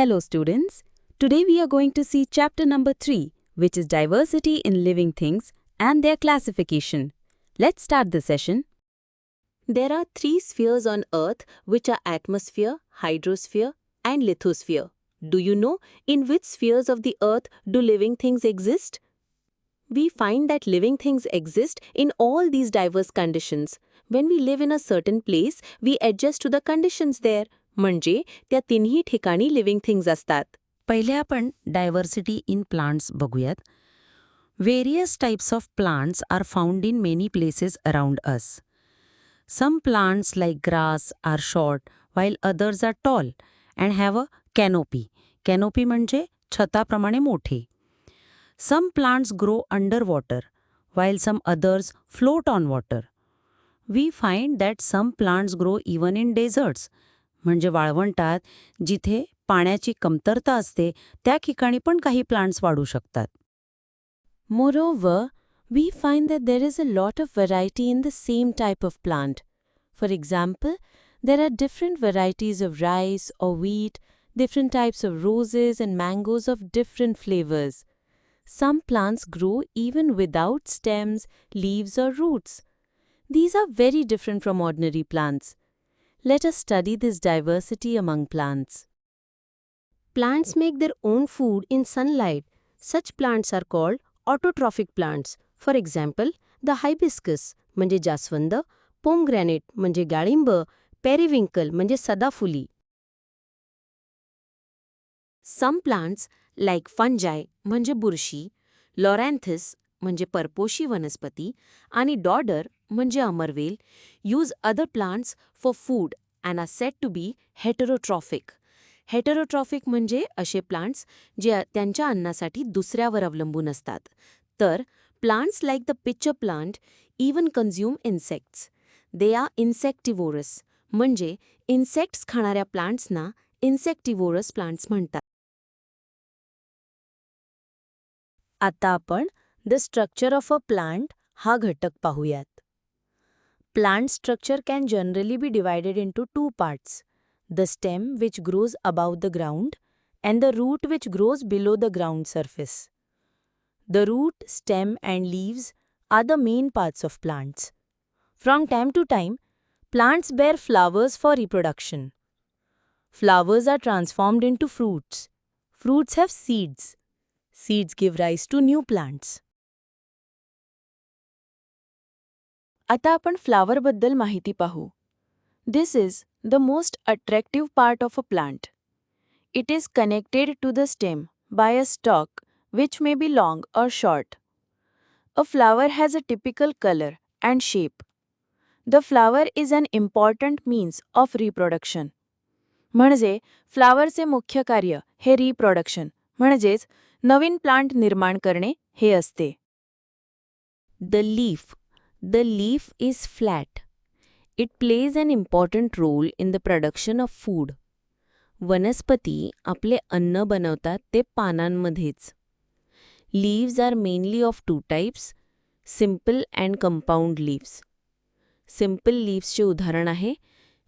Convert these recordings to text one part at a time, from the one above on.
Hello students. Today we are going to see chapter number 3, which is diversity in living things and their classification. Let's start the session. There are three spheres on Earth, which are atmosphere, hydrosphere, and lithosphere. Do you know in which spheres of the Earth do living things exist? We find that living things exist in all these diverse conditions. When we live in a certain place, we adjust to the conditions there. म्हणजे त्या तिन्ही ठिकाणी living things असतात. पहिले आपण diversity in plants बघूयात. Various types of plants are found in many places around us. Some plants like grass are short while others are tall and have a canopy. Canopy म्हणजे छताप्रमाणे मोठे. Some plants grow underwater while some others float on water. We find that some plants grow even in deserts. म्हणजे वाळवंटात जिथे पाण्याची कमतरता असते त्या ठिकाणी पण काही प्लांट्स वाढू शकतात. Moreover, we find that there is a lot of variety in the same type of plant. For example, there are different varieties of rice or wheat, different types of roses and mangoes of different flavors. Some plants grow even without stems, leaves or roots. These are very different from ordinary plants. Let us study this diversity among plants. Plants make their own food in sunlight. Such plants are called autotrophic plants. For example, the hibiscus म्हणजे जास्वंद, pomegranate म्हणजे डाळिंब, periwinkle म्हणजे सदाफुली. Some plants like fungi म्हणजे बुरशी, loranthus म्हणजे परपोशी वनस्पती आणि dodder म्हणजे अमरवेल use other plants for food and are said to be heterotrophic. Heterotrophic म्हणजे असे प्लांट्स जे त्यांच्या अन्नासाठी दुसऱ्यावर अवलंबून असतात. तर plants like the pitcher plant even consume insects. They are insectivorous म्हणजे इन्सेक्ट्स खाणाऱ्या प्लांट्सना इन्सेक्टिव्होरस प्लांट्स म्हणतात. आता आपण the structure of a plant हा घटक पाहूयात. Plant structure can generally be divided into two parts, the stem which grows above the ground and the root which grows below the ground surface. The root, stem and leaves are the main parts of plants. From time to time, plants bear flowers for reproduction. Flowers are transformed into fruits. Fruits have seeds. Seeds give rise to new plants. आता आपण फ्लावरबद्दल माहिती पाहू. This is the most attractive part of a plant. It is connected to the stem by a stalk which may be long or short. A flower has a typical color and shape. The flower is an important means of reproduction. म्हणजे फ्लावरचे मुख्य कार्य हे reproduction म्हणजेच नवीन plant निर्माण करणे हे असते. The leaf. The leaf is flat. It plays an important role in the production of food. वनस्पती आपले अन्न बनवतात ते पानांमध्येच. Leaves are mainly of two types, simple and compound leaves. Simple leavesचे उदाहरण आहे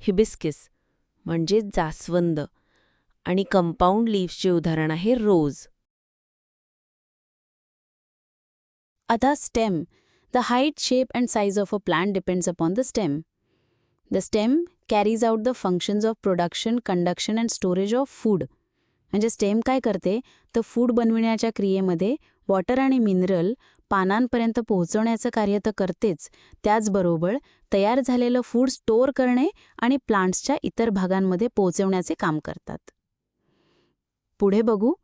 हिबिस्किस म्हणजे जास्वंद आणि कंपाऊंड लीव्सचे उदाहरण आहे रोज. आता stem. The height, shape and size of a plant depends upon the stem. The stem carries out the functions of production, conduction and storage of food. म्हणजे stem काय करते तर फूड बनविण्याच्या क्रियेमध्ये वॉटर आणि मिनरल पानांपर्यंत पोहोचवण्याचं कार्य तर करतेच, त्याचबरोबर तयार झालेलं फूड स्टोअर करणे आणि प्लांट्सच्या इतर भागांमध्ये पोहोचवण्याचे काम करतात. पुढे बघू.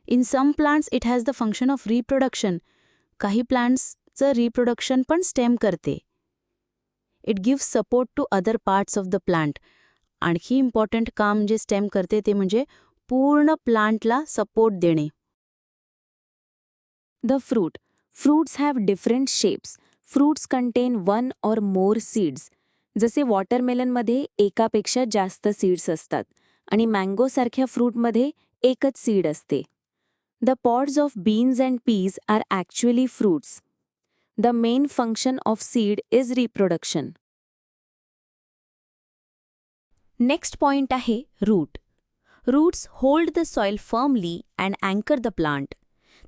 In some plants it has the function of reproduction. काही प्लांट्सचं रिप्रोडक्शन पण स्टेम करते. It gives support to other parts of the plant. आणखी इम्पॉर्टंट काम जे स्टेम करते ते म्हणजे पूर्ण प्लांटला सपोर्ट देणे. The fruit. Fruits have different shapes. Fruits contain one or more seeds. जसे वॉटरमेलनमध्ये एकापेक्षा जास्त सीड्स असतात आणि मँगोसारख्या फ्रूटमध्ये एकच सीड असते. The pods of beans and peas are actually fruits. The main function of seed is reproduction. Next point आहे root. Roots hold the soil firmly and anchor the plant.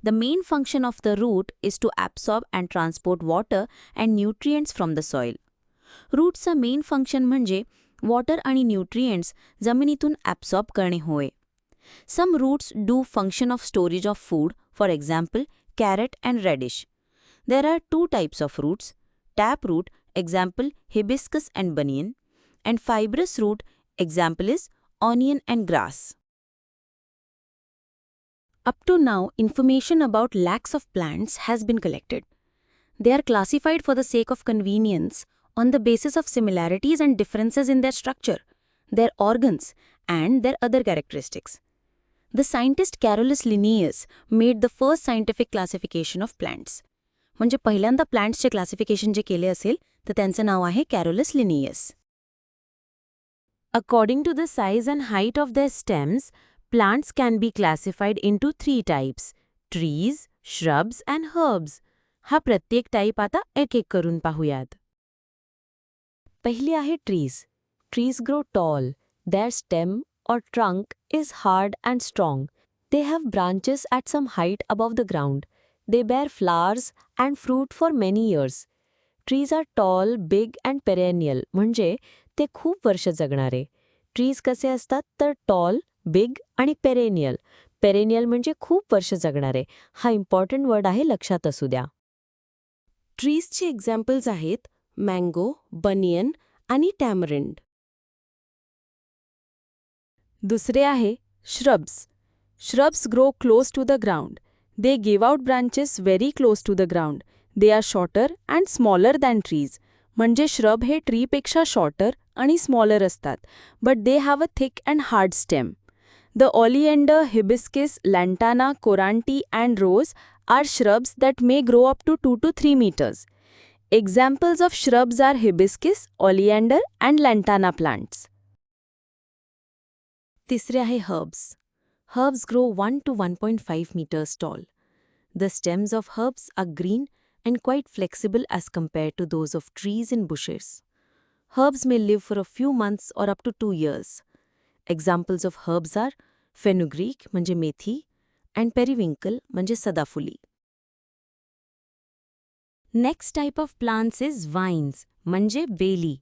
The main function of the root is to absorb and transport water and nutrients from the soil. रूटचा main function म्हणजे water आणि nutrients जमिनीतून absorb करणे होय. Some roots do function of storage of food, for example carrot and radish. There are 2 types of roots, tap root, example hibiscus and banyan, and fibrous root, example is onion and grass. Up to now, information about lakhs of plants has been collected. They are classified for the sake of convenience on the basis of similarities and differences in their structure, their organs, and their other characteristics. The scientist Carolus Linnaeus made the first scientific classification of plants. म्हणजे पहिल्यांदा प्लांट्सचे classification जे केले असेल तर त्यांचं नाव आहे कॅरोलस Linnaeus. According to the size and height of their stems, plants can be classified into 3 types: trees, shrubs and herbs. हा प्रत्येक type आता एक एक करून पाहूयात. पहिली आहे trees. Trees grow tall. Their stem or trunk is hard and strong. They have branches at some height above the ground. They bear flowers and fruit for many years. Trees are tall, big and perennial. म्हणजे ते खूप वर्ष जगणारे. Trees कसे असतात तर toll, big आणि perennial. Perennial म्हणजे खूप वर्ष जगणारे. हा इम्पॉर्टंट वर्ड आहे, लक्षात असू द्या. ट्रीजचे एक्झाम्पल्स आहेत मँगो, बनियन आणि टॅमरिंड. दुसरे आहे shrubs. Shrubs grow close to the ground. They give out branches very close to the ground. They are shorter and smaller than trees. म्हणजे श्रब हे ट्रीपेक्षा शॉर्टर आणि स्मॉलर असतात, but they have a thick and hard stem. The oleander, hibiscus, lantana, coranti and rose are shrubs that may grow up to 2 to 3 meters. Examples of shrubs are hibiscus, oleander and lantana plants. तिसरे आहे herbs. Herbs grow 1 to 1.5 meters tall. The stems of herbs are green and quite flexible as compared to those of trees and bushes. Herbs may live for a few months or up to 2 years. Examples of herbs are fenugreek म्हणजे मेथी and periwinkle म्हणजे सदाफुली. Next type of plants is vines म्हणजे वेली.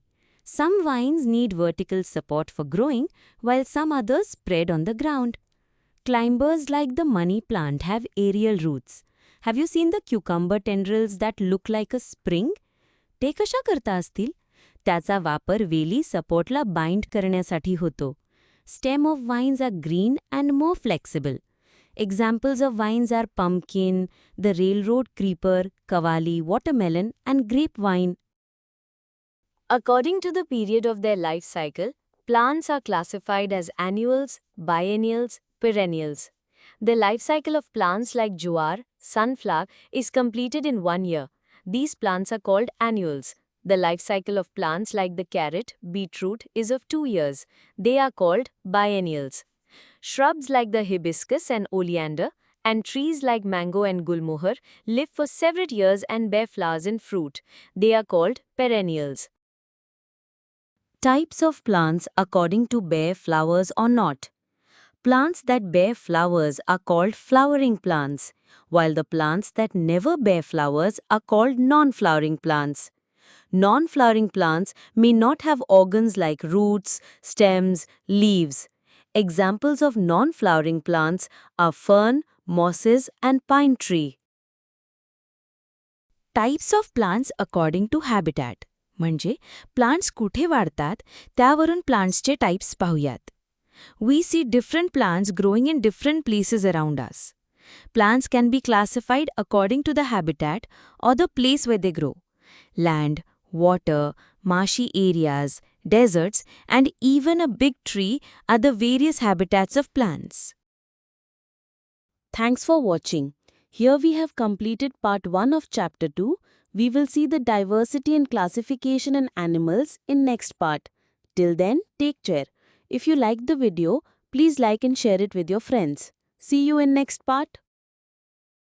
Some vines need vertical support for growing while some others spread on the ground. Climbers like the money plant have aerial roots. Have you seen the cucumber tendrils that look like a spring? ते कशा करता असतील? त्याचा वापर वेली सपोर्टला bind करण्यासाठी होतो. Stem of vines are green and more flexible. Examples of vines are pumpkin, the railroad creeper, kawali, watermelon, and grapevine. According to the period of their life cycle, plants are classified as annuals, biennials, perennials. The life cycle of plants like jowar, sunflower, is completed in 1 year. These plants are called annuals. The life cycle of plants like the carrot, beetroot is of 2 years. They are called biennials. Shrubs like the hibiscus and oleander and trees like mango and gulmohar live for several years and bear flowers and fruit. They are called perennials. Types of plants according to bear flowers or not. Plants that bear flowers are called flowering plants, while the plants that never bear flowers are called non-flowering plants. Non-flowering plants may not have organs like roots, stems, leaves. Examples of non-flowering plants are fern, mosses, and pine tree. Types of plants according to habitat. म्हणजे plants कुठे वाढतात त्यावरून प्लांट्सचे types पाहूयात. We see different plants growing in different places around us. Plants can be classified according to the habitat or the place where they grow. Land, water, marshy areas, deserts, and even a big tree are the various habitats of plants. Thanks for watching. Here we have completed part 1 of chapter 2. We will see the diversity and classification in animals in next part. Till then, take care. If you liked the video, please like and share it with your friends. See you in next part.